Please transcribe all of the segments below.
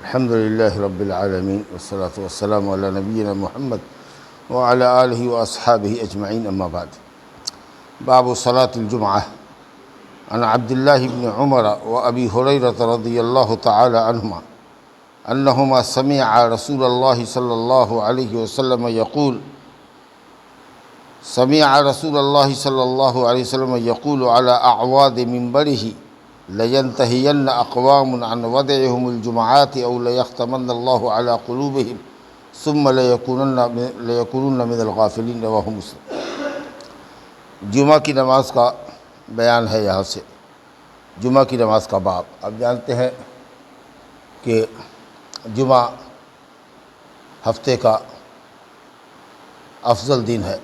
الحمد للہ رب العالمین والصلاة والسلام علی نبینا محمد وعلی آلہ واصحابہ اجمعین اما بعد باب صلاة الجمعہ عن عبد اللہ بن عمر وابی ہریرۃ رضی اللہ تعالی عنہما انہما سمعا رسول اللہ صلی اللہ علیہ وسلم یقول رسول اللہ صلی اللہ علیہ وسلم یقول علی اعواد منبرہ لینتہین اقوام عن ودعهم الجمعات او لیختمن اللہ علی قلوبہم ثم لیکونن من الغافلین رواہ مسلم۔ جمعہ کی نماز کا بیان ہے یہاں سے، جمعہ کی نماز کا باب۔ آپ جانتے ہیں کہ جمعہ ہفتے کا افضل دن ہے،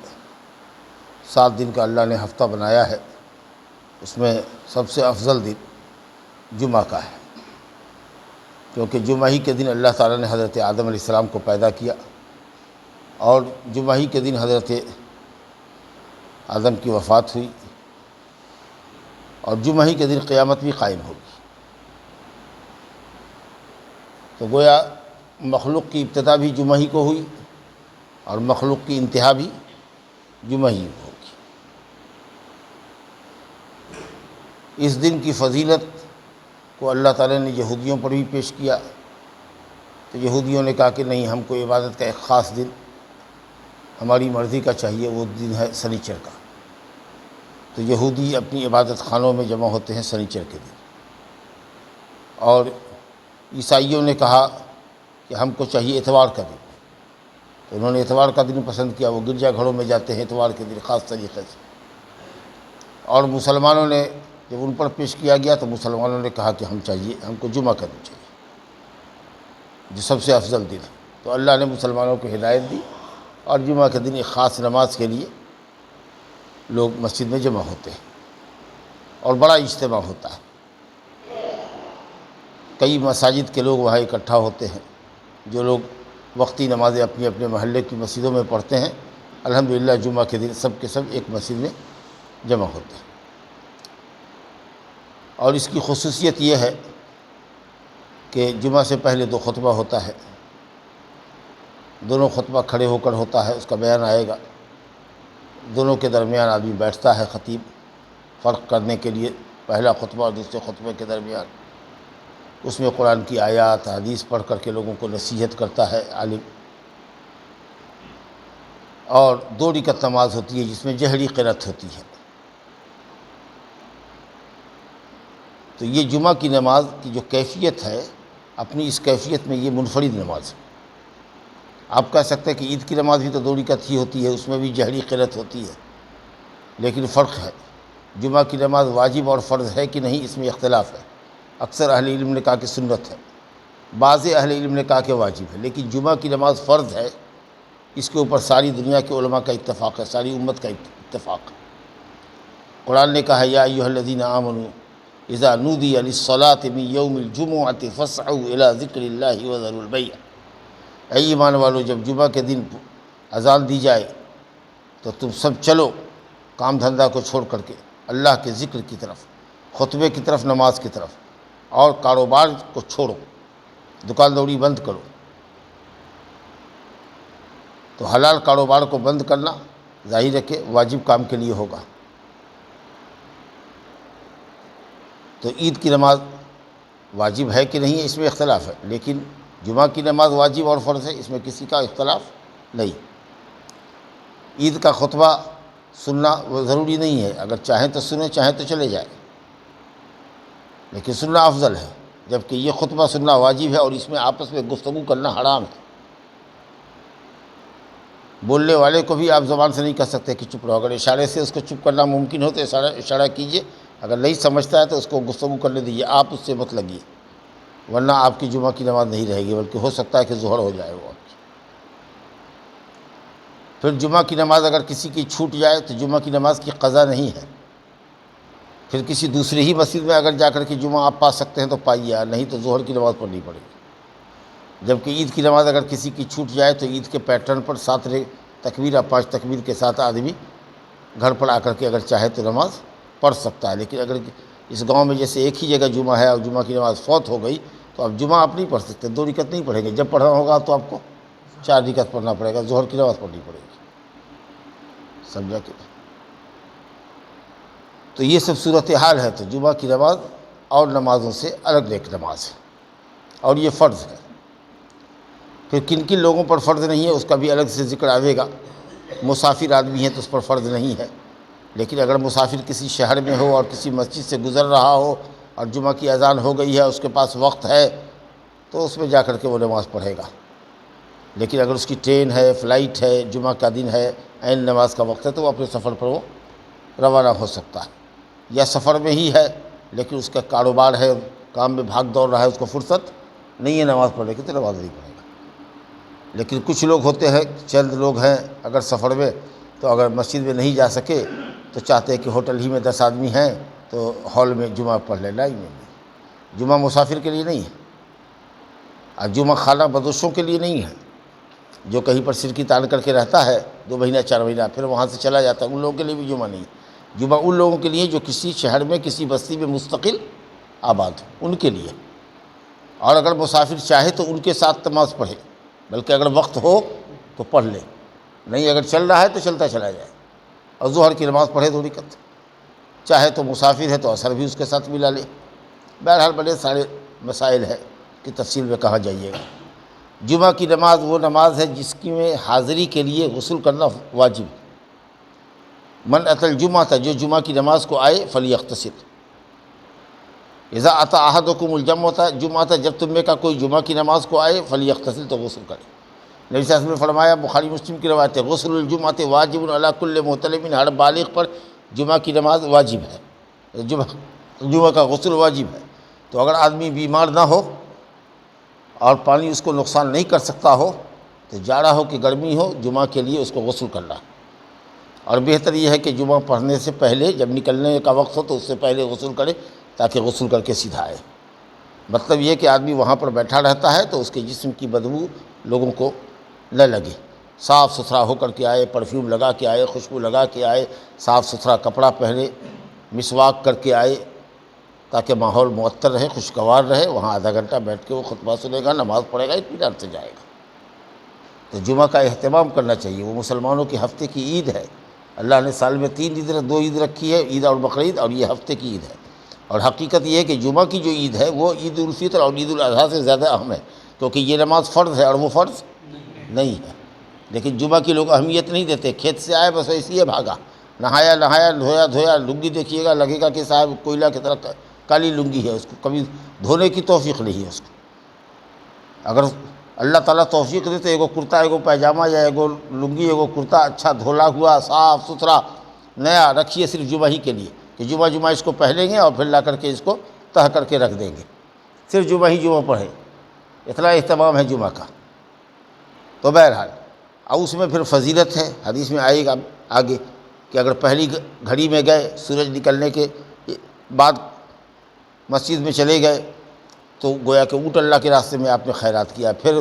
7 دن کا اللہ نے ہفتہ بنایا ہے، اس میں سب سے افضل دن جمعہ کا ہے، کیونکہ جمعہ ہی کے دن اللہ تعالیٰ نے حضرت آدم علیہ السلام کو پیدا کیا، اور جمعہ ہی کے دن حضرت آدم کی وفات ہوئی، اور جمعہ ہی کے دن قیامت بھی قائم ہوگی۔ تو گویا مخلوق کی ابتدا بھی جمعہ ہی کو ہوئی اور مخلوق کی انتہا بھی جمعہ ہی کو ہوگی۔ اس دن کی فضیلت کو اللہ تعالیٰ نے یہودیوں پر بھی پیش کیا، تو یہودیوں نے کہا کہ نہیں، ہم کو عبادت کا ایک خاص دن ہماری مرضی کا چاہیے، وہ دن ہے سنیچر کا۔ تو یہودی اپنی عبادت خانوں میں جمع ہوتے ہیں سنیچر کے دن، اور عیسائیوں نے کہا کہ ہم کو چاہیے اتوار کا دن، تو انہوں نے اتوار کا دن پسند کیا، وہ گرجا گھروں میں جاتے ہیں اتوار کے دن خاص طریقے سے۔ اور مسلمانوں نے جب ان پر پیش کیا گیا تو مسلمانوں نے کہا کہ ہم کو جمعہ کا دن چاہیے، جو سب سے افضل دن ہے۔ تو اللہ نے مسلمانوں کو ہدایت دی، اور جمعہ کے دن ایک خاص نماز کے لیے لوگ مسجد میں جمع ہوتے ہیں، اور بڑا اجتماع ہوتا ہے، کئی مساجد کے لوگ وہاں اکٹھا ہوتے ہیں۔ جو لوگ وقتی نمازیں اپنے اپنے محلے کی مسجدوں میں پڑھتے ہیں، الحمدللہ جمعہ کے دن سب کے سب ایک مسجد میں جمع ہوتے ہیں۔ اور اس کی خصوصیت یہ ہے کہ جمعہ سے پہلے 2 خطبہ ہوتا ہے، دونوں خطبہ کھڑے ہو کر ہوتا ہے، اس کا بیان آئے گا۔ دونوں کے درمیان آدمی بیٹھتا ہے خطیب، فرق کرنے کے لیے پہلا خطبہ اور دوسرے خطبے کے درمیان۔ اس میں قرآن کی آیات حدیث پڑھ کر کے لوگوں کو نصیحت کرتا ہے عالم۔ اور 2 رکعت نماز ہوتی ہے جس میں جہری قرأت ہوتی ہے۔ تو یہ جمعہ کی نماز کی جو کیفیت ہے، اپنی اس کیفیت میں یہ منفرد نماز ہے۔ آپ کہہ سکتے ہیں کہ عید کی نماز بھی تو 2 رکعت ہی ہوتی ہے، اس میں بھی جہری قرأت ہوتی ہے، لیکن فرق ہے۔ جمعہ کی نماز واجب اور فرض ہے کہ نہیں، اس میں اختلاف ہے۔ اکثر اہل علم نے کہا کہ سنت ہے، بعض اہل علم نے کہا کہ واجب ہے، لیکن جمعہ کی نماز فرض ہے، اس کے اوپر ساری دنیا کے علماء کا اتفاق ہے، ساری امت کا اتفاق ہے۔ قرآن نے کہا یا ایھا الذین آمنوا اذا نودی للصلاۃ من یوم الجمعۃ فاسعوا الی ذکر اللہ وذروا البیع۔ اے ایمان والو، جب جمعہ کے دن اذان دی جائے تو تم سب چلو کام دھندہ کو چھوڑ کر کے اللہ کے ذکر کی طرف، خطبے کی طرف، نماز کی طرف، اور کاروبار کو چھوڑو، دکان دوری بند کرو۔ تو حلال کاروبار کو بند کرنا ظاہر ہے کہ واجب کام کے لیے ہوگا۔ تو عید کی نماز واجب ہے کہ نہیں ہے، اس میں اختلاف ہے، لیکن جمعہ کی نماز واجب اور فرض ہے، اس میں کسی کا اختلاف نہیں۔ عید کا خطبہ سننا وہ ضروری نہیں ہے، اگر چاہیں تو سنیں، چاہیں تو چلے جائیں، لیکن سننا افضل ہے، جبکہ یہ خطبہ سننا واجب ہے، اور اس میں آپس میں گفتگو کرنا حرام ہے۔ بولنے والے کو بھی آپ زبان سے نہیں کہہ سکتے کہ چپ رہو، اگر اشارے سے اس کو چپ کرنا ممکن ہو تو اشارہ کیجئے، اگر نہیں سمجھتا ہے تو اس کو گفتگو کرنے دیجیے، آپ اس سے مت لگیے، ورنہ آپ کی جمعہ کی نماز نہیں رہے گی، بلکہ ہو سکتا ہے کہ ظہر ہو جائے وہ آپ کی۔ پھر جمعہ کی نماز اگر کسی کی چھوٹ جائے تو جمعہ کی نماز کی قضا نہیں ہے، پھر کسی دوسری ہی مسجد میں اگر جا کر کے جمعہ آپ پا سکتے ہیں تو پائیے، نہیں تو ظہر کی نماز پڑھنی پڑے گی۔ جبکہ عید کی نماز اگر کسی کی چھوٹ جائے تو عید کے پیٹرن پر 7 تکبیر 5 تکبیر کے ساتھ آدمی گھر پر آ کر کے اگر چاہے تو نماز پڑھ سکتا ہے۔ لیکن اگر اس گاؤں میں جیسے ایک ہی جگہ جمعہ ہے اور جمعہ کی نماز فوت ہو گئی تو اب جمعہ آپ نہیں پڑھ سکتے، 2 رکعت نہیں پڑھیں گے، جب پڑھنا ہوگا تو آپ کو 4 رکعت پڑھنا پڑے گا، ظہر کی نماز پڑھنی پڑے گی، سمجھا کہ؟ تو یہ سب صورتحال ہے، تو جمعہ کی نماز اور نمازوں سے الگ ایک نماز ہے، اور یہ فرض ہے۔ پھر کن کن لوگوں پر فرض نہیں ہے اس کا بھی الگ سے ذکر آئے گا۔ مسافر آدمی ہے تو اس پر فرض نہیں ہے، لیکن اگر مسافر کسی شہر میں ہو اور کسی مسجد سے گزر رہا ہو اور جمعہ کی اذان ہو گئی ہے، اس کے پاس وقت ہے، تو اس میں جا کر کے وہ نماز پڑھے گا۔ لیکن اگر اس کی ٹرین ہے، فلائٹ ہے، جمعہ کا دن ہے، عین نماز کا وقت ہے، تو وہ اپنے سفر پر وہ روانہ ہو سکتا ہے، یا سفر میں ہی ہے لیکن اس کا کاروبار ہے، کام میں بھاگ دوڑ رہا ہے، اس کو فرصت نہیں ہے نماز پڑھنے کی، تو نماز نہیں پڑھے گا۔ لیکن کچھ لوگ ہوتے ہیں، چند لوگ ہیں اگر سفر میں، تو اگر مسجد میں نہیں جا سکے تو چاہتے ہیں کہ ہوٹل ہی میں 10 آدمی ہیں تو ہال میں جمعہ پڑھ لیں۔ نہیں، جمعہ مسافر کے لیے نہیں ہے، اور جمعہ خانہ بدوشوں کے لیے نہیں ہے، جو کہیں پر سرکی تان کر کے رہتا ہے 2 مہینہ 4 مہینہ، پھر وہاں سے چلا جاتا ہے، ان لوگوں کے لیے بھی جمعہ نہیں ہے۔ جمعہ ان لوگوں کے لیے جو کسی شہر میں، کسی بستی میں مستقل آباد ہو، ان کے لیے۔ اور اگر مسافر چاہے تو ان کے ساتھ نماز پڑھے، بلکہ اگر وقت ہو تو پڑھ لے، نہیں اگر چل رہا ہے تو چلتا چلا جائے، اور ظہر کی نماز پڑھے 2 رکعت، چاہے تو مسافر ہے تو عصر بھی اس کے ساتھ ملا لے۔ بہرحال بڑے سارے مسائل ہے کہ تفصیل میں کہاں جائیے گا۔ جمعہ کی نماز وہ نماز ہے جس کی میں حاضری کے لیے غسل کرنا واجب ہے۔ من اتى الجمعہ، جو جمعہ کی نماز کو آئے، فلیغتسل۔ اذا اتى احدکم الجمعہ، جمعہ جب تم میں کا کوئی جمعہ کی نماز کو آئے، فلیغتسل، تو غسل کرے۔ نبی صلی اللہ علیہ وسلم نے فرمایا، بخاری مسلم کی روایت ہے، غسل الجمعہ واجب علی کل محتلم، ہر بالغ پر جمعہ کی نماز واجب ہے، جمعہ کا غسل واجب ہے۔ تو اگر آدمی بیمار نہ ہو اور پانی اس کو نقصان نہیں کر سکتا ہو، تو جاڑا ہو کہ گرمی ہو، جمعہ کے لیے اس کو غسل کرنا ہے۔ اور بہتر یہ ہے کہ جمعہ پڑھنے سے پہلے، جب نکلنے کا وقت ہو تو اس سے پہلے غسل کرے، تاکہ غسل کر کے سیدھا آئے۔ مطلب یہ کہ آدمی وہاں پر بیٹھا رہتا ہے تو اس کے جسم کی بدبو لوگوں کو نہ لگے، صاف ستھرا ہو کر کے آئے، پرفیوم لگا کے آئے، خوشبو لگا کے آئے، صاف ستھرا کپڑا پہنے، مسواک کر کے آئے، تاکہ ماحول معطر رہے، خوشگوار رہے۔ وہاں آدھا گھنٹہ بیٹھ کے وہ خطبہ سنے گا، نماز پڑھے گا، اطمینان سے جائے گا۔ تو جمعہ کا اہتمام کرنا چاہیے، وہ مسلمانوں کی ہفتے کی عید ہے۔ اللہ نے سال میں 3 عید، 2 عید رکھی ہے، عید اور بقرعید، اور یہ ہفتے کی عید ہے۔ اور حقیقت یہ ہے کہ جمعہ کی جو عید ہے وہ عید الفطر اور عید الاضحیٰ سے زیادہ اہم ہے، کیونکہ یہ نماز فرض ہے اور وہ فرض نہیں ہے۔ لیکن جمعہ کی لوگ اہمیت نہیں دیتے، کھیت سے آئے بس ایسے ہی بھاگا، نہایا، دھویا، لنگی دیکھیے گا، لگے گا کہ صاحب کوئلہ کی طرح کالی لنگی ہے، اس کو کبھی دھونے کی توفیق نہیں ہے اس کو۔ اگر اللہ تعالیٰ توفیق دے تو ایگو کرتا، ایگو پیجامہ یا ایگو لنگی، ایگو کرتا اچھا دھولا ہوا، صاف ستھرا نیا رکھیے، صرف جمعہ ہی کے لیے، کہ جمعہ اس کو پہنیں گے اور پھر لا کر کے اس کو تہ کر کے رکھ دیں گے، صرف جمعہ پڑھیں۔ اتنا اہتمام ہے جمعہ کا۔ تو بہرحال اور اس میں پھر فضیلت ہے، حدیث میں آئے گا آگے کہ اگر پہلی گھڑی میں گئے، سورج نکلنے کے بعد مسجد میں چلے گئے، تو گویا کہ اونٹ اللہ کے راستے میں آپ نے خیرات کیا، پھر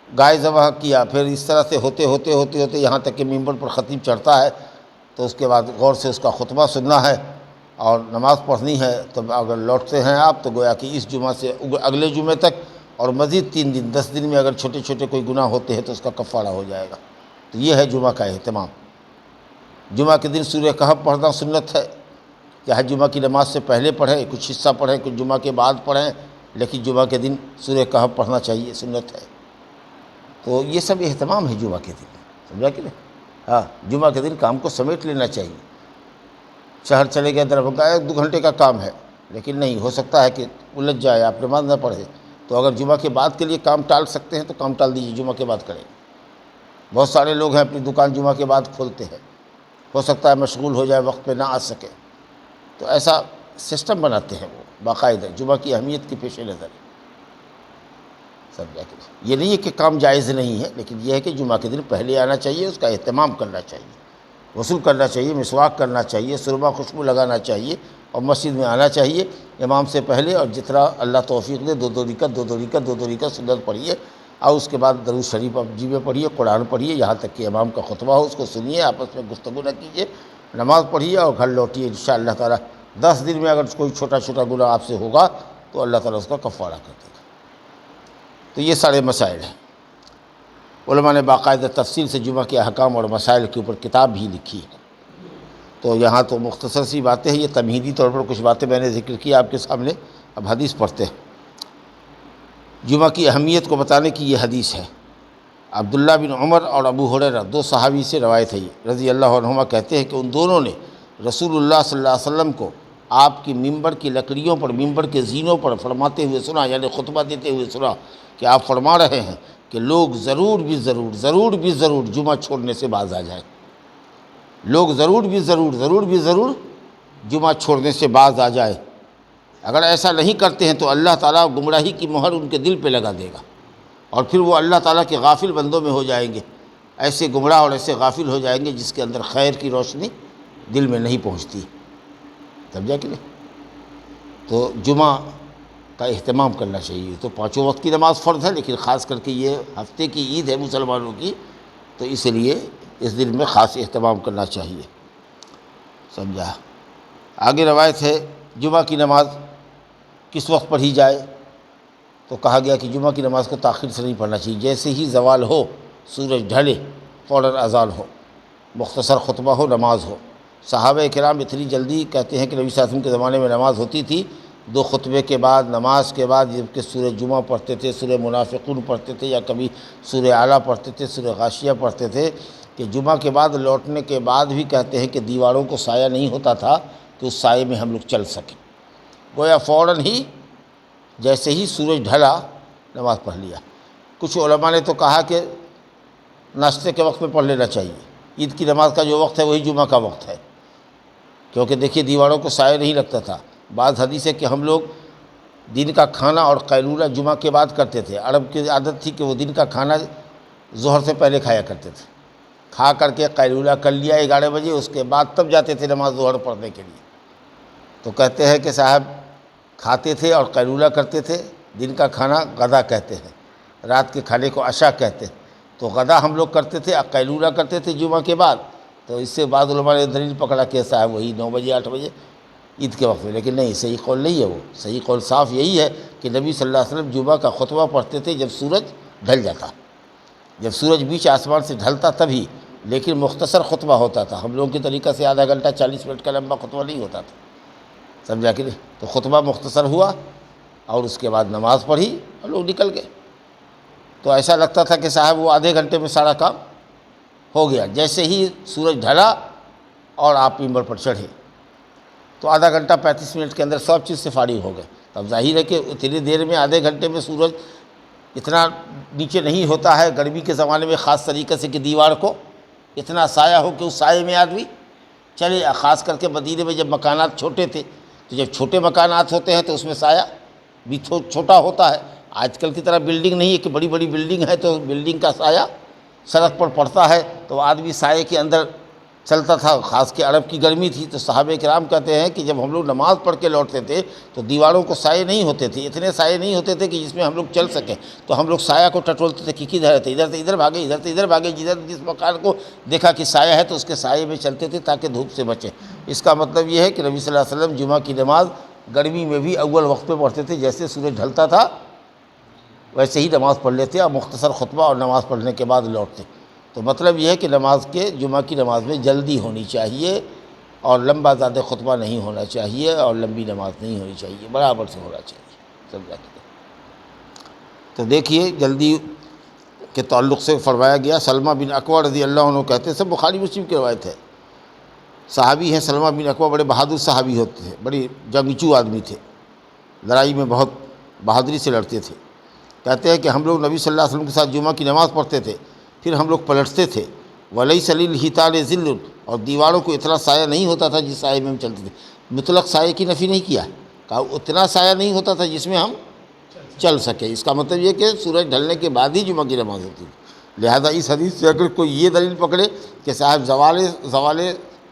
گائے ذبح کیا، پھر اس طرح سے ہوتے ہوتے یہاں تک کہ ممبر پر خطیب چڑھتا ہے، تو اس کے بعد غور سے اس کا خطبہ سننا ہے اور نماز پڑھنی ہے۔ تو اگر لوٹتے ہیں آپ، تو گویا کہ اس جمعہ سے اگلے جمعے تک اور مزید 3 دن، 10 دن میں اگر چھوٹے چھوٹے کوئی گناہ ہوتے ہیں تو اس کا کفارہ ہو جائے گا۔ تو یہ ہے جمعہ کا اہتمام۔ جمعہ کے دن سورہ کہف پڑھنا سنت ہے، چاہے جمعہ کی نماز سے پہلے پڑھیں، کچھ حصہ پڑھیں، کچھ جمعہ کے بعد پڑھیں، لیکن جمعہ کے دن سورہ کہف پڑھنا چاہیے، سنت ہے۔ تو یہ سب اہتمام ہے جمعہ کے دن، سمجھا کہ نہیں؟ ہاں، جمعہ کے دن کام کو سمیٹ لینا چاہیے۔ شہر چلے گئے دربھنگہ، 1-2 گھنٹے کا کام ہے، لیکن نہیں ہو سکتا ہے کہ الجھ جائے، آپ نماز نہ پڑھے، تو اگر جمعہ کے بعد کے لیے کام ٹال سکتے ہیں تو کام ٹال دیجیے، جمعہ کے بعد کریں۔ بہت سارے لوگ ہیں اپنی دکان جمعہ کے بعد کھولتے ہیں، ہو سکتا ہے مشغول ہو جائے، وقت پہ نہ آ سکے، تو ایسا سسٹم بناتے ہیں وہ باقاعدہ جمعہ کی اہمیت کے پیش نظر۔ سمجھا کہ یہ نہیں ہے کہ کام جائز نہیں ہے، لیکن یہ ہے کہ جمعہ کے دن پہلے آنا چاہیے، اس کا اہتمام کرنا چاہیے، غسل کرنا چاہیے، مسواک کرنا چاہیے، سرما خوشبو لگانا چاہیے، اور مسجد میں آنا چاہیے امام سے پہلے، اور جتنا اللہ توفیق دے 2 رکعت سنت پڑھیے، اور اس کے بعد درود شریف آپ جی میں پڑھیے، قرآن پڑھیے، یہاں تک کہ امام کا خطبہ ہو اس کو سنیے، آپس میں گفتگو نہ کیجیے، نماز پڑھیے اور گھر لوٹیے۔ انشاءاللہ تعالیٰ 10 دن میں اگر کوئی چھوٹا گناہ آپ سے ہوگا تو اللہ تعالیٰ اس کا کفارہ کر دے گا۔ تو یہ سارے مسائل ہیں۔ علماء نے باقاعدہ تفصیل سے جمعہ کے احکام اور مسائل کے اوپر کتاب بھی لکھی ہے۔ تو یہاں تو مختصر سی باتیں ہیں، یہ تمہیدی طور پر کچھ باتیں میں نے ذکر کی آپ کے سامنے، اب حدیث پڑھتے ہیں۔ جمعہ کی اہمیت کو بتانے کی یہ حدیث ہے۔ عبداللہ بن عمر اور ابو ہریرہ دو صحابی سے روایت ہے یہ رضی اللہ عنہما، کہتے ہیں کہ ان دونوں نے رسول اللہ صلی اللہ علیہ وسلم کو آپ کی ممبر کی لکڑیوں پر، ممبر کے زینوں پر فرماتے ہوئے سنا، یعنی خطبہ دیتے ہوئے سنا کہ آپ فرما رہے ہیں کہ لوگ ضرور بھی ضرور جمعہ چھوڑنے سے باز آ جائیں۔ لوگ ضرور بھی ضرور جمعہ چھوڑنے سے باز آ جائے۔ اگر ایسا نہیں کرتے ہیں تو اللہ تعالیٰ گمراہی کی مہر ان کے دل پہ لگا دے گا، اور پھر وہ اللہ تعالیٰ کے غافل بندوں میں ہو جائیں گے، ایسے گمراہ اور ایسے غافل ہو جائیں گے جس کے اندر خیر کی روشنی دل میں نہیں پہنچتی۔ سمجھا کہ نہیں؟ تو جمعہ کا اہتمام کرنا چاہیے۔ تو پانچوں وقت کی نماز فرض ہے، لیکن خاص کر کے یہ ہفتے کی عید ہے مسلمانوں کی، تو اس لیے اس دن میں خاص اہتمام کرنا چاہیے۔ سمجھا؟ آگے روایت ہے جمعہ کی نماز کس وقت پڑھی جائے، تو کہا گیا کہ جمعہ کی نماز کو تاخیر سے نہیں پڑھنا چاہیے، جیسے ہی زوال ہو، سورج ڈھلے، فوراً اذان ہو، مختصر خطبہ ہو، نماز ہو۔ صحابہ کرام اتنی جلدی، کہتے ہیں کہ نبی صلی اللہ علیہ وسلم کے زمانے میں نماز ہوتی تھی، دو خطبے کے بعد، نماز کے بعد جب کہ سورہ جمعہ پڑھتے تھے، سورہ منافقون پڑھتے تھے، یا کبھی سورہ اعلیٰ پڑھتے تھے، سورہ غاشیہ پڑھتے تھے، کہ جمعہ کے بعد لوٹنے کے بعد بھی کہتے ہیں کہ دیواروں کو سایہ نہیں ہوتا تھا کہ اس سائے میں ہم لوگ چل سکیں۔ گویا فوراً ہی جیسے ہی سورج ڈھلا نماز پڑھ لیا۔ کچھ علماء نے تو کہا کہ ناشتے کے وقت میں پڑھ لینا چاہیے۔ عید کی نماز کا جو وقت ہے وہی جمعہ کا وقت ہے، کیونکہ دیکھیے دیواروں کو سایہ نہیں لگتا تھا۔ بعض حدیث ہے کہ ہم لوگ دن کا کھانا اور قیلولہ جمعہ کے بعد کرتے تھے۔ عرب کی عادت تھی کہ وہ دن کا کھانا ظہر سے پہلے کھایا کرتے تھے، کھا کر کے قیلولہ کر لیا 11 بجے، اس کے بعد تب جاتے تھے نماز ظہر پڑھنے کے لیے۔ تو کہتے ہیں کہ صاحب کھاتے تھے اور قیلولہ کرتے تھے۔ دن کا کھانا غدا کہتے ہیں، رات کے کھانے کو عشاء کہتے ہیں۔ تو غدا ہم لوگ کرتے تھے، قیلولہ کرتے تھے جمعہ کے بعد۔ تو اس سے بعض علماء نے دلیل پکڑا کہ صاحب وہی 9 بجے 8 بجے عید کے وقت میں، لیکن نہیں، صحیح قول نہیں ہے وہ۔ صحیح قول صاف یہی ہے کہ نبی صلی اللہ علیہ وسلم جمعہ کا خطبہ پڑھتے تھے جب سورج ڈھل جاتا، جب سورج بیچ آسمان سے ڈھلتا تبھی، لیکن مختصر خطبہ ہوتا تھا۔ ہم لوگوں کے طریقہ سے آدھا گھنٹہ 40 منٹ کا لمبا خطبہ نہیں ہوتا تھا، سمجھا کہ نہیں؟ تو خطبہ مختصر ہوا اور اس کے بعد نماز پڑھی اور لوگ نکل گئے۔ تو ایسا لگتا تھا کہ صاحب وہ آدھے گھنٹے میں سارا کام ہو گیا۔ جیسے ہی سورج ڈھلا اور آپ ممبر پر چڑھے تو آدھا گھنٹہ 35 منٹ کے اندر سب چیز سے فارغ ہو گئے۔ اب ظاہر ہے کہ اتنی دیر میں، آدھے گھنٹے میں سورج اتنا نیچے نہیں ہوتا ہے گرمی کے زمانے میں، خاص طریقے سے کہ دیوار کو اتنا سایہ ہو کہ اس سائے میں آدمی چلے۔ خاص کر کے مدینے میں جب مکانات چھوٹے تھے، تو جب چھوٹے مکانات ہوتے ہیں تو اس میں سایہ بھی چھوٹا ہوتا ہے۔ آج کل کی طرح بلڈنگ نہیں ہے کہ بڑی بڑی بلڈنگ ہے تو بلڈنگ کا سایہ سڑک پر پڑتا ہے، تو آدمی سائے کے اندر چلتا تھا۔ خاص کہ عرب کی گرمی تھی، تو صحابہ کرام کہتے ہیں کہ جب ہم لوگ نماز پڑھ کے لوٹتے تھے تو دیواروں کو سائے نہیں ہوتے تھے، اتنے سائے نہیں ہوتے تھے کہ جس میں ہم لوگ چل سکیں۔ تو ہم لوگ سایہ کو ٹٹولتے تھے کہ کدھر ہے، ادھر سے ادھر بھاگے، ادھر سے ادھر بھاگے، جس مکان کو دیکھا کہ سایہ ہے تو اس کے سائے میں چلتے تھے تاکہ دھوپ سے بچیں۔ اس کا مطلب یہ ہے کہ نبی صلی اللہ علیہ وسلم جمعہ کی نماز گرمی میں بھی اول وقت پہ پڑھتے تھے، جیسے سورج ڈھلتا تھا ویسے ہی نماز پڑھ لیتے اور مختصر خطبہ اور نماز پڑھنے کے بعد لوٹتے۔ تو مطلب یہ ہے کہ نماز کے، جمعہ کی نماز میں جلدی ہونی چاہیے، اور لمبا زیادہ خطبہ نہیں ہونا چاہیے، اور لمبی نماز نہیں ہونی چاہیے، برابر سے ہونا چاہیے۔ سمجھا کہ؟ تو دیکھیے جلدی کے تعلق سے فرمایا گیا، سلمہ بن اکوع رضی اللہ عنہ کہتے ہیں، سب بخاری مسلم کی روایت ہے، صحابی ہیں سلمہ بن اکوع، بڑے بہادر صحابی ہوتے تھے، بڑی جنگجو آدمی تھے، لڑائی میں بہت بہادری سے لڑتے تھے۔ کہتے ہیں کہ ہم لوگ نبی صلی اللہ علیہ وسلم کے ساتھ جمعہ کی نماز پڑھتے تھے، پھر ہم لوگ پلٹتے تھے، وَلَيْسَ لِلْحِيطَانِ ظِلٌّ، اور دیواروں کو اتنا سایہ نہیں ہوتا تھا جس سائے میں ہم چلتے تھے۔ مطلق سائے کی نفی نہیں کیا، کہا اتنا سایہ نہیں ہوتا تھا جس میں ہم چل سکے۔ اس کا مطلب یہ کہ سورج ڈھلنے کے بعد ہی جمعہ کی نماز ہوتی تھی۔ لہذا اس حدیث سے اگر کوئی یہ دلیل پکڑے کہ صاحب زوال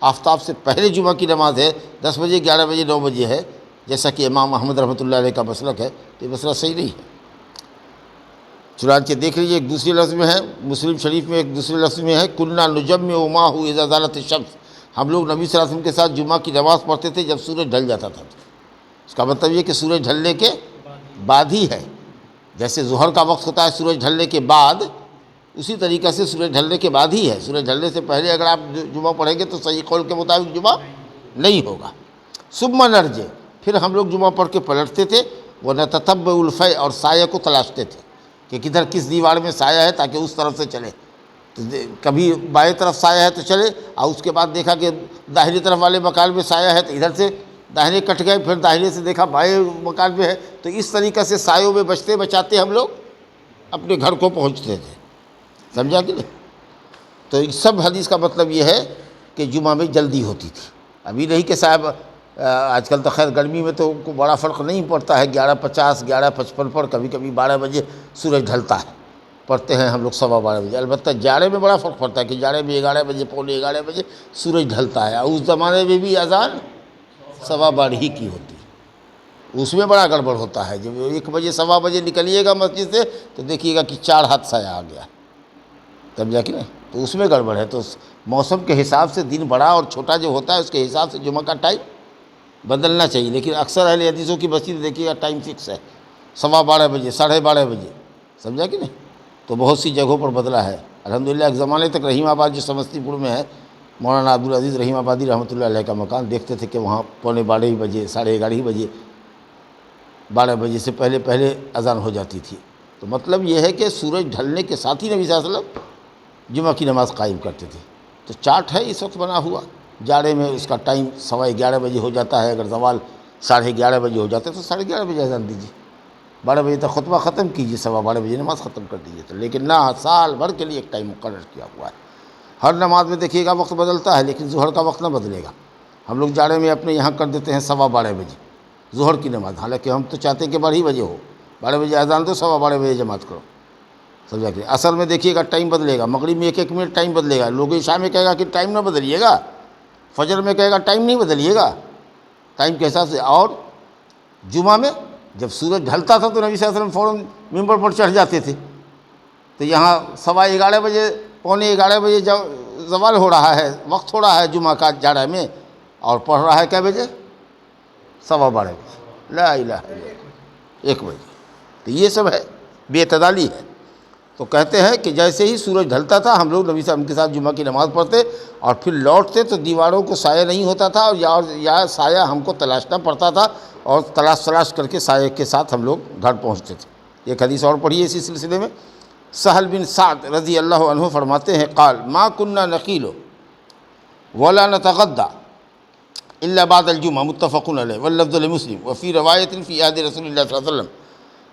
آفتاب سے پہلے جمعہ کی نماز ہے، 10 بجے 11 بجے 9 بجے ہے، جیسا کہ امام احمد رحمۃ اللہ علیہ کا مسلک ہے، تو یہ مسئلہ صحیح نہیں ہے۔ چنانچہ دیکھ لیجیے ایک دوسری لفظ میں ہے، مسلم شریف میں ایک دوسرے لفظ میں ہے، كُنَّا نُجَمِّعُ مَعَهُ إِذَا زَالَتِ الشَّمْسُ، ہم لوگ نبی صلی اللہ علیہ وسلم کے ساتھ جمعہ کی نماز پڑھتے تھے جب سورج ڈھل جاتا تھا۔ اس کا مطلب یہ کہ سورج ڈھلنے کے بعد ہی ہے، جیسے ظہر کا وقت ہوتا ہے سورج ڈھلنے کے بعد، اسی طریقے سے سورج ڈھلنے کے بعد ہی ہے۔ سورج ڈھلنے سے پہلے اگر آپ جمعہ پڑھیں گے تو صحیح قول کے مطابق جمعہ نہیں ہوگا۔ ثم نرجع، پھر ہم لوگ جمعہ پڑھ کے پلٹتے تھے، ونتتبع الفیء، اور سایہ کو تلاشتے تھے کہ کدھر کس دیوار میں سایہ ہے تاکہ اس طرف سے چلے۔ تو کبھی بائیں طرف سایہ ہے تو چلے، اور اس کے بعد دیکھا کہ داہنی طرف والے مکان میں سایہ ہے تو ادھر سے داہنے کٹ گئے، پھر داہنے سے دیکھا بائیں مکان میں ہے، تو اس طریقے سے سایوں میں بچتے بچاتے ہم لوگ اپنے گھر کو پہنچتے تھے۔ سمجھا کہ نہیں؟ تو اس سب حدیث کا مطلب یہ ہے کہ جمعہ میں جلدی ہوتی تھی۔ ابھی نہیں کہ صاحب آج کل تو خیر گرمی میں تو کوئی بڑا فرق نہیں پڑتا ہے، 11:50 11:55 پر کبھی کبھی 12 بجے سورج ڈھلتا ہے، پڑھتے ہیں ہم لوگ 12:15 بجے۔ البتہ جاڑے میں بڑا فرق پڑتا ہے کہ جاڑے میں 11 بجے 11:45 بجے سورج ڈھلتا ہے، اور اس زمانے میں بھی اذان 12:15 ہی کی ہوتی ہے۔ اس میں بڑا گڑبڑ ہوتا ہے، جب 1 بجے 1:15 بجے نکلیے گا مسجد سے تو دیکھیے گا کہ 4 ہاتھ سایہ آ گیا، سمجھا کہ نہیں؟ تو اس میں گڑبڑ ہے۔ تو موسم کے حساب سے دن بڑا اور چھوٹا جو ہوتا ہے اس کے حساب سے جمعہ کا ٹائم بدلنا چاہیے، لیکن اکثر اہل حدیثوں کی مسجد دیکھیے گا ٹائم فکس ہے، 12:15 بجے 12:30 بجے، سمجھا کہ نہیں؟ تو بہت سی جگہوں پر بدلا ہے الحمدللہ۔ ایک زمانے تک رحیم آباد جو سمستی پور میں ہے، مولانا عبدالعزیز رحیم آبادی رحمۃ اللہ علیہ کا مکان، دیکھتے تھے کہ وہاں 12:45 بجے 11:30 بجے 12 بجے سے پہلے پہلے اذان ہو جاتی تھی۔ تو مطلب یہ ہے کہ سورج ڈھلنے کے ساتھ ہی نبی صلی اللہ علیہ وسلم جمعہ کی نماز قائم کرتے تھے۔ تو چارٹ ہے اس وقت بنا ہوا، جاڑے میں اس کا ٹائم 11:15 بجے ہو جاتا ہے، اگر زوال 11:30 بجے ہو جاتا ہے تو 11:30 بجے اذان دیجیے، 12 بجے تک خطبہ ختم کیجیے، 12:15 بجے نماز ختم کر دیجیے۔ تو لیکن نہ، سال بھر کے لیے ایک ٹائم مقرر کیا ہوا ہے۔ ہر نماز میں دیکھیے گا وقت بدلتا ہے، لیکن ظہر کا وقت نہ بدلے گا۔ ہم لوگ جاڑے میں اپنے یہاں کر دیتے ہیں 12:15 بجے ظہر کی نماز، حالانکہ ہم تو چاہتے ہیں کہ 12 بجے ہو، 12 بجے اذان دو، 12:15 بجے جماعت کرو، سمجھا کہ اصل میں دیکھیے گا ٹائم بدلے گا، مغرب میں 1 منٹ ٹائم بدلے گا، لوگ عشاء میں کہے گا کہ ٹائم نہ بدلیے گا، فجر میں کہے گا ٹائم نہیں بدلیے گا، ٹائم کے حساب سے۔ اور جمعہ میں جب سورج ڈھلتا تھا تو نبی صلی اللہ علیہ وسلم فوراً ممبر پر چڑھ جاتے تھے، تو یہاں 11:15 بجے 11:45 بجے زوال ہو رہا ہے، وقت ہو رہا ہے جمعہ کا جاڑا میں، اور پڑھ رہا ہے کیا بجے؟ 12:15 بجے، لا الہ الا اللہ، 1 بجے۔ تو یہ سب ہے، بے اعتدالی ہے۔ تو کہتے ہیں کہ جیسے ہی سورج ڈھلتا تھا ہم لوگ نبی صلی اللہ علیہ وسلم کے ساتھ جمعہ کی نماز پڑھتے اور پھر لوٹتے، تو دیواروں کو سایہ نہیں ہوتا تھا، اور یا سایہ ہم کو تلاشنا پڑتا تھا، اور تلاش کر کے سایہ کے ساتھ ہم لوگ گھر پہنچتے تھے۔ ایک حدیث اور پڑھی ہے اسی سلسلے میں، سہل بن سعد رضی اللہ عنہ فرماتے ہیں قال ما كنا نقیل ولا نتغدى الا بعد الجمعہ، متفق علیہ واللفظ لمسلم وفی روایت فی عہد رسول اللہ صلی اللہ علیہ وسلم۔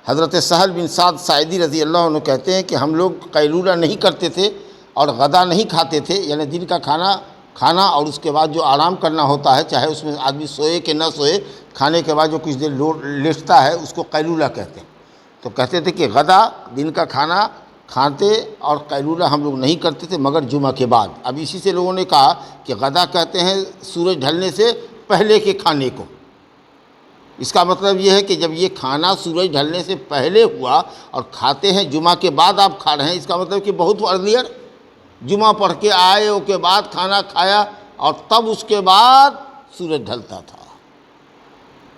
حضرت سہل بن سعد ساعدی رضی اللہ عنہ کہتے ہیں کہ ہم لوگ قیلولہ نہیں کرتے تھے اور غدا نہیں کھاتے تھے، یعنی دن کا کھانا اور اس کے بعد جو آرام کرنا ہوتا ہے، چاہے اس میں آدمی سوئے کہ نہ سوئے، کھانے کے بعد جو کچھ دیر لیٹتا ہے اس کو قیلولہ کہتے ہیں۔ تو کہتے تھے کہ غدا دن کا کھانا کھاتے اور قیلولہ ہم لوگ نہیں کرتے تھے مگر جمعہ کے بعد۔ اب اسی سے لوگوں نے کہا کہ غدا کہتے ہیں سورج ڈھلنے سے پہلے کے کھانے کو۔ اس کا مطلب یہ ہے کہ جب یہ کھانا سورج ڈھلنے سے پہلے ہوا اور کھاتے ہیں جمعہ کے بعد آپ کھا رہے ہیں، اس کا مطلب کہ بہت ارلیئر، جمعہ پڑھ کے آئے اس کے بعد کھانا کھایا اور تب اس کے بعد سورج ڈھلتا تھا۔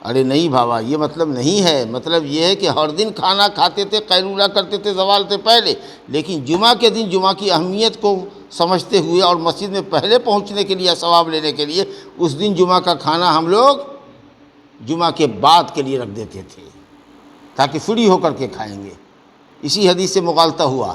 ارے نہیں بھاوا، یہ مطلب نہیں ہے۔ مطلب یہ ہے کہ ہر دن کھانا کھاتے تھے، قیلولہ کرتے تھے زوال سے پہلے، لیکن جمعہ کے دن جمعہ کی اہمیت کو سمجھتے ہوئے اور مسجد میں پہلے پہنچنے کے لیے، ثواب لینے کے لیے، اس دن جمعہ کا کھانا ہم لوگ جمعہ کے بعد کے لیے رکھ دیتے تھے تاکہ فری ہو کر کے کھائیں گے۔ اسی حدیث سے مغالطہ ہوا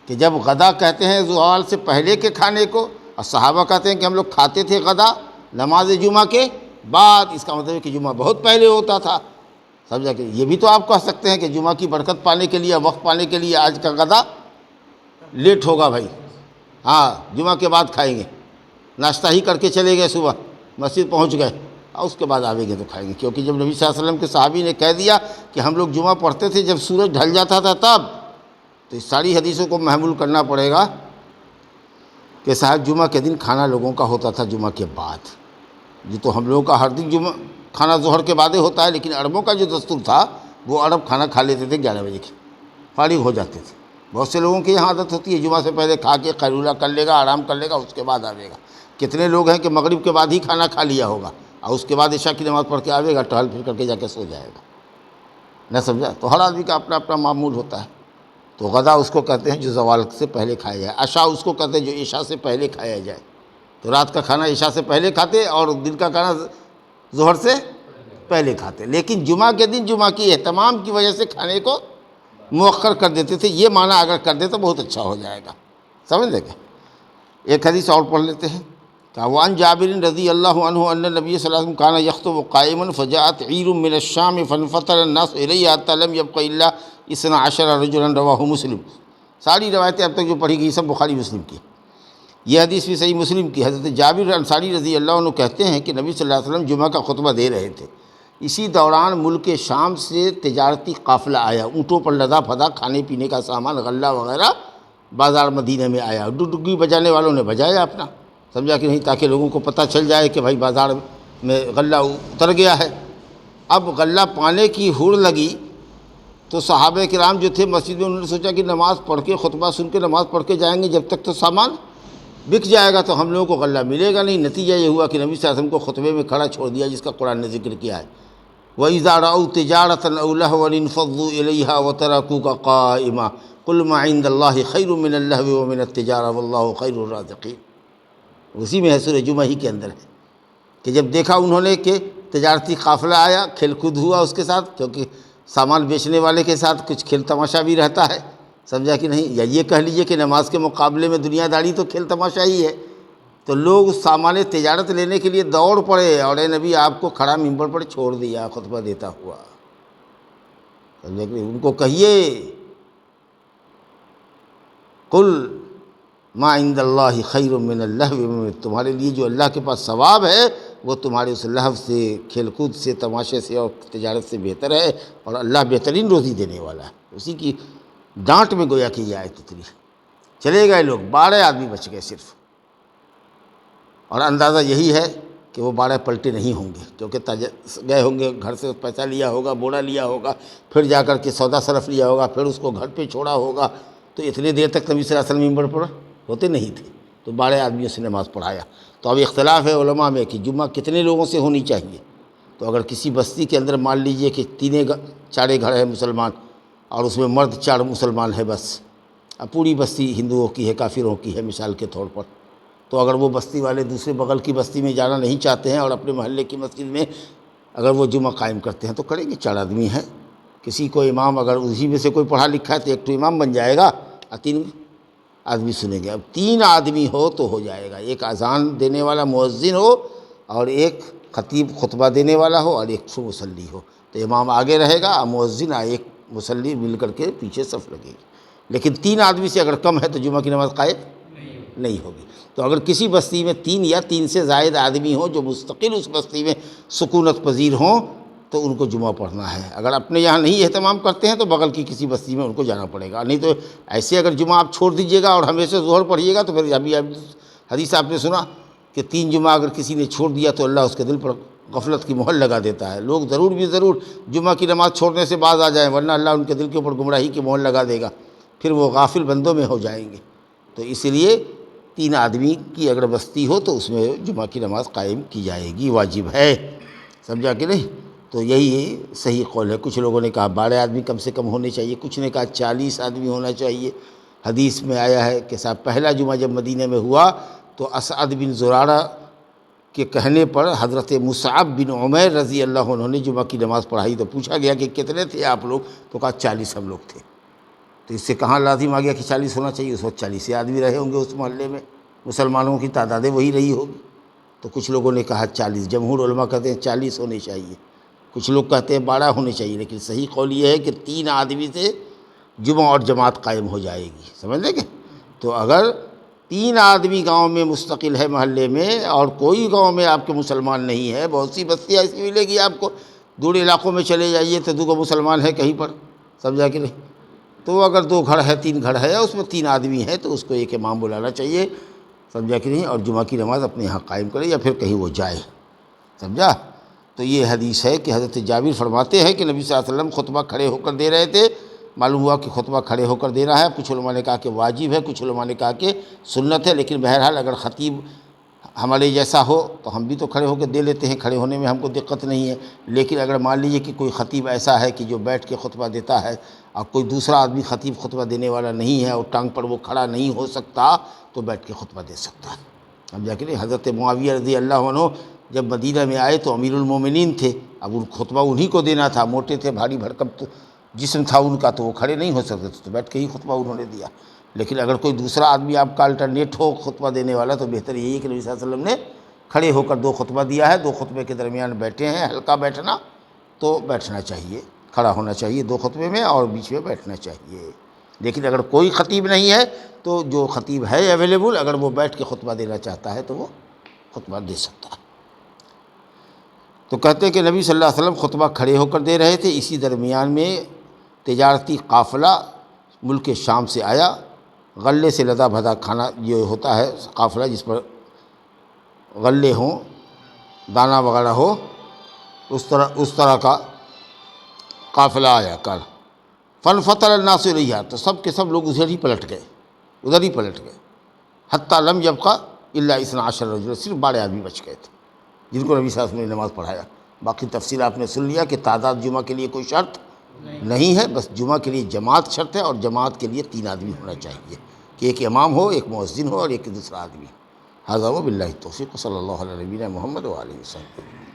کہ جب غدا کہتے ہیں زوال سے پہلے کے کھانے کو، اور صحابہ کہتے ہیں کہ ہم لوگ کھاتے تھے غدا نماز جمعہ کے بعد، اس کا مطلب ہے کہ جمعہ بہت پہلے ہوتا تھا، سمجھا کہ یہ بھی تو آپ کہہ سکتے ہیں کہ جمعہ کی برکت پانے کے لیے، وقت پانے کے لیے آج کا غدا لیٹ ہوگا بھائی، ہاں جمعہ کے بعد کھائیں گے، ناشتہ ہی کر کے چلے گئے، صبح مسجد پہنچ گئے اور اس کے بعد آویں گے تو کھائیں گے، کیونکہ جب نبی صلی اللہ علیہ وسلم کے صحابی نے کہہ دیا کہ ہم لوگ جمعہ پڑھتے تھے جب سورج ڈھل جاتا تھا تب، تو اس ساری حدیثوں کو محمول کرنا پڑے گا کہ صاحب جمعہ کے دن کھانا لوگوں کا ہوتا تھا جمعہ کے بعد۔ یہ تو ہم لوگوں کا ہر دن جمعہ کھانا ظہر کے بعد ہوتا ہے، لیکن عربوں کا جو دستور تھا وہ عرب کھانا کھا لیتے تھے 11 بجے کے، فارغ ہو جاتے تھے۔ بہت سے لوگوں کی یہاں عادت ہوتی ہے جمعہ سے پہلے کھا کے قیلولہ کر لے گا، آرام کر لے گا، اس کے بعد آوے گا۔ کتنے لوگ ہیں کہ مغرب کے بعد ہی کھانا کھا لیا ہوگا اور اس کے بعد عشاء کی نماز پڑھ کے آوے گا، ٹہل پھر کر کے جا کے سو جائے گا۔ نہ سمجھا؟ تو ہر آدمی کا اپنا اپنا معمول ہوتا ہے. تو غدا اس کو کہتے ہیں جو زوال سے پہلے کھایا جائے، عشاء اس کو کہتے ہیں جو عشاء سے پہلے کھایا جائے. تو رات کا کھانا عشاء سے پہلے کھاتے اور دن کا کھانا ظہر سے پہلے کھاتے. لیکن جمعہ کے دن جمعہ کی اہتمام کی وجہ سے کھانے کو مؤخر کر دیتے تھے. یہ معنی اگر کر دے تو بہت اچھا ہو جائے گا. سمجھ لے گا؟ ایک حدیث اور پڑھ لیتے ہیں. وعن جابر رضی اللہ عنہ ان نبی صلی اللہ علیہ وسلم کان یخطب قائما فجاءت عیر من الشام فانفطر الناس الیہ حتی لم یبق الا 12 رجلا رواہ مسلم. ساری روایتیں اب تک جو پڑھی گئی سب بخاری مسلم کی. یہ حدیث بھی صحیح مسلم کی. حضرت جابر انصاری رضی اللہ عنہ کہتے ہیں کہ نبی صلی اللہ علیہ وسلم جمعہ کا خطبہ دے رہے تھے. اسی دوران ملک شام سے تجارتی قافلہ آیا. اونٹوں پر لدا پھدا کھانے پینے کا سامان غلہ وغیرہ بازار مدینہ میں آیا. ڈگی بجانے والوں نے بجایا اپنا، سمجھا کہ نہیں، تاکہ لوگوں کو پتہ چل جائے کہ بھائی بازار میں غلہ اتر گیا ہے. اب غلہ پانے کی ہوڑ لگی تو صحابہ کرام جو تھے مسجد میں انہوں نے سوچا کہ نماز پڑھ کے خطبہ سن کے نماز پڑھ کے جائیں گے، جب تک تو سامان بک جائے گا تو ہم لوگوں کو غلہ ملے گا نہیں. نتیجہ یہ ہوا کہ نبی صلی اللہ علیہ وسلم کو خطبے میں کھڑا چھوڑ دیا، جس کا قرآن نے ذکر کیا ہے. وَإِذَا رَأَوْا تِجَارَةً أَوْ لَهْوًا انفضوا إِلَيْهَا وَتَرَكُوكَ قَائِمًا قُلْ مَا عِندَ اللَّهِ خَيْرٌ مِّنَ اللَّهْوِ وَمِنَ التِّجَارَةِ وَاللَّهُ خَيْرُ الرَّازِقِينَ. اسی میں ہے، سورہ جمعہ ہی کے اندر ہے کہ جب دیکھا انہوں نے کہ تجارتی قافلہ آیا، کھیل کود ہوا اس کے ساتھ، کیونکہ سامان بیچنے والے کے ساتھ کچھ کھیل تماشا بھی رہتا ہے، سمجھا کہ نہیں. یا یہ کہہ لیجئے کہ نماز کے مقابلے میں دنیا داری تو کھیل تماشا ہی ہے. تو لوگ اس سامان تجارت لینے کے لیے دوڑ پڑے اور اے نبی آپ کو کھڑا ممبر پر چھوڑ دیا خطبہ دیتا ہوا. سمجھا کہ ان کو کہیے قل ما عند اللہ خیر من اللہو، تمہارے لیے جو اللہ کے پاس ثواب ہے وہ تمہارے اس لہو سے، کھیل کود سے، تماشے سے اور تجارت سے بہتر ہے، اور اللہ بہترین روزی دینے والا ہے. اسی کی ڈانٹ میں گویا کہ یہ آیت اتری. چلے گئے لوگ، 12 آدمی بچ گئے صرف. اور اندازہ یہی ہے کہ وہ 12 پلٹے نہیں ہوں گے، کیونکہ گئے ہوں گے، گھر سے پیسہ لیا ہوگا، بوڑا لیا ہوگا، پھر جا کر کے سودا صرف لیا ہوگا، پھر اس کو گھر پہ چھوڑا ہوگا. تو اتنے دیر تک نبی صلی اللہ علیہ وسلم ممبر پر ہوتے نہیں تھے. تو 12 آدمیوں سے نماز پڑھایا. تو اب اختلاف ہے علماء میں کہ جمعہ کتنے لوگوں سے ہونی چاہیے. تو اگر کسی بستی کے اندر مان لیجئے کہ 3-4 گھر ہے مسلمان اور اس میں مرد 4 مسلمان ہے بس، اب پوری بستی ہندوؤں کی ہے، کافروں کی ہے مثال کے طور پر، تو اگر وہ بستی والے دوسرے بغل کی بستی میں جانا نہیں چاہتے ہیں اور اپنے محلے کی مسجد میں اگر وہ جمعہ قائم کرتے ہیں تو کریں گے. 4 آدمی ہیں، کسی کو امام اگر اسی میں سے کوئی پڑھا لکھا ہے تو ایک تو امام بن جائے گا اور 3 آدمی سنیں گے. اب 3 آدمی ہو تو ہو جائے گا، ایک اذان دینے والا مؤذن ہو اور ایک خطیب خطبہ دینے والا ہو اور ایک مصلی ہو. تو امام آگے رہے گا اور مؤذن اور ایک مصلی مل کر کے پیچھے صف لگے گی. لیکن 3 آدمی سے اگر کم ہے تو جمعہ کی نماز قائم نہیں ہوگی. تو اگر کسی بستی میں 3 یا 3 سے زائد آدمی ہوں جو مستقل اس بستی میں سکونت پذیر ہوں تو ان کو جمعہ پڑھنا ہے. اگر اپنے یہاں نہیں اہتمام کرتے ہیں تو بغل کی کسی بستی میں ان کو جانا پڑے گا. نہیں تو ایسے اگر جمعہ آپ چھوڑ دیجئے گا اور ہمیشہ ظہر پڑھیے گا تو پھر ابھی حدیث آپ نے سنا کہ 3 جمعہ اگر کسی نے چھوڑ دیا تو اللہ اس کے دل پر غفلت کی مہر لگا دیتا ہے. لوگ ضرور بھی ضرور جمعہ کی نماز چھوڑنے سے باز آ جائیں، ورنہ اللہ ان کے دل کے اوپر گمراہی کی مہر لگا دے گا، پھر وہ غافل بندوں میں ہو جائیں گے. تو اسی لیے 3 آدمی کی اگر بستی ہو تو اس میں جمعہ کی نماز قائم کی جائے گی، واجب ہے. سمجھا کہ نہیں؟ تو یہی صحیح قول ہے. کچھ لوگوں نے کہا 12 آدمی کم سے کم ہونے چاہیے، کچھ نے کہا 40 آدمی ہونا چاہیے. حدیث میں آیا ہے کہ صاحب پہلا جمعہ جب مدینہ میں ہوا تو اسعد بن زرارہ کے کہنے پر حضرت مصعب بن عمیر رضی اللہ عنہ نے جمعہ کی نماز پڑھائی. تو پوچھا گیا کہ کتنے تھے آپ لوگ؟ تو کہا 40 ہم لوگ تھے. تو اس سے کہاں لازم آ گیا کہ 40 ہونا چاہیے؟ اس وقت 40 آدمی رہے ہوں گے اس محلے میں، مسلمانوں کی تعدادیں وہی رہی ہوگی. تو کچھ لوگوں نے کہا 40، جمہور علماء کہتے ہیں 40 ہونے چاہیے، کچھ لوگ کہتے ہیں 12 ہونے چاہیے. لیکن صحیح قول یہ ہے کہ 3 آدمی سے جمعہ اور جماعت قائم ہو جائے گی. سمجھ لیں گے؟ تو اگر 3 آدمی گاؤں میں مستقل ہے محلے میں اور کوئی گاؤں میں آپ کے مسلمان نہیں ہے، بہت سی بستیاں ایسی ملے گی آپ کو، دور علاقوں میں چلے جائیے تو 2 مسلمان ہے کہیں پر، سمجھا کہ نہیں؟ تو اگر 2 گھر ہے، 3 گھر ہے، اس میں 3 آدمی ہے تو اس کو ایک امام بلانا چاہیے، سمجھا کہ نہیں؟ اور جمعہ کی نماز اپنے یہاں قائم کرے یا پھر کہیں وہ جائے. سمجھا؟ تو یہ حدیث ہے کہ حضرت جابر فرماتے ہیں کہ نبی صلی اللہ علیہ وسلم خطبہ کھڑے ہو کر دے رہے تھے. معلوم ہوا کہ خطبہ کھڑے ہو کر دینا ہے. کچھ علماء نے کہا کہ واجب ہے، کچھ علماء نے کہا کہ سنت ہے. لیکن بہرحال اگر خطیب ہمارے جیسا ہو تو ہم بھی تو کھڑے ہو کے دے لیتے ہیں، کھڑے ہونے میں ہم کو دقت نہیں ہے، لیکن اگر مان لیجیے کہ کوئی خطیب ایسا ہے کہ جو بیٹھ کے خطبہ دیتا ہے اور کوئی دوسرا آدمی خطیب خطبہ دینے والا نہیں ہے اور ٹانگ پر وہ کھڑا نہیں ہو سکتا تو بیٹھ کے خطبہ دے سکتا ہے۔ اب جا کے حضرت معاویہ رضی اللہ عنہ جب مدینہ میں آئے تو امیر المومنین تھے، اب ان خطبہ انہی کو دینا تھا، موٹے تھے، بھاری بھرکم جسم تھا ان کا، تو وہ کھڑے نہیں ہو سکتے تھے، تو بیٹھ کے ہی خطبہ انہوں نے دیا۔ لیکن اگر کوئی دوسرا آدمی آپ کا الٹرنیٹ ہو خطبہ دینے والا تو بہتر یہی ہے کہ نبی صلی اللہ علیہ وسلم نے کھڑے ہو کر 2 خطبہ دیا ہے، 2 خطبے کے درمیان بیٹھے ہیں، ہلکا بیٹھنا تو بیٹھنا چاہیے، کھڑا ہونا چاہیے 2 خطبے میں اور بیچ میں بیٹھنا چاہیے۔ لیکن اگر کوئی خطیب نہیں ہے تو جو خطیب ہے اویلیبل، اگر وہ بیٹھ کے خطبہ دینا چاہتا ہے تو وہ خطبہ دے سکتا ہے۔ تو کہتے ہیں کہ نبی صلی اللہ علیہ وسلم خطبہ کھڑے ہو کر دے رہے تھے، اسی درمیان میں تجارتی قافلہ ملک شام سے آیا، غلے سے لدا بھدا کھانا جو ہوتا ہے قافلہ جس پر غلے ہوں، دانہ وغیرہ ہو، اس طرح کا قافلہ آیا کر فنفطر الناس الیہا، تو سب کے سب لوگ ادھر ہی پلٹ گئے، حتیٰ لم یبقى الا 12 رجلا، صرف 12 آدمی بچ گئے تھے جن کو نبی صلی اللہ علیہ وسلم نے نماز پڑھایا۔ باقی تفصیل آپ نے سن لیا کہ تعداد جمعہ کے لیے کوئی شرط نہیں ہے، بس جمعہ کے لیے جماعت شرط ہے، اور جماعت کے لیے 3 آدمی ہونا چاہیے، کہ ایک امام ہو، ایک مؤذن ہو اور ایک دوسرا آدمی۔ ھذا وباللہ التوفیق، صلی اللہ علیہ نبینا محمد وآلہ وسلم۔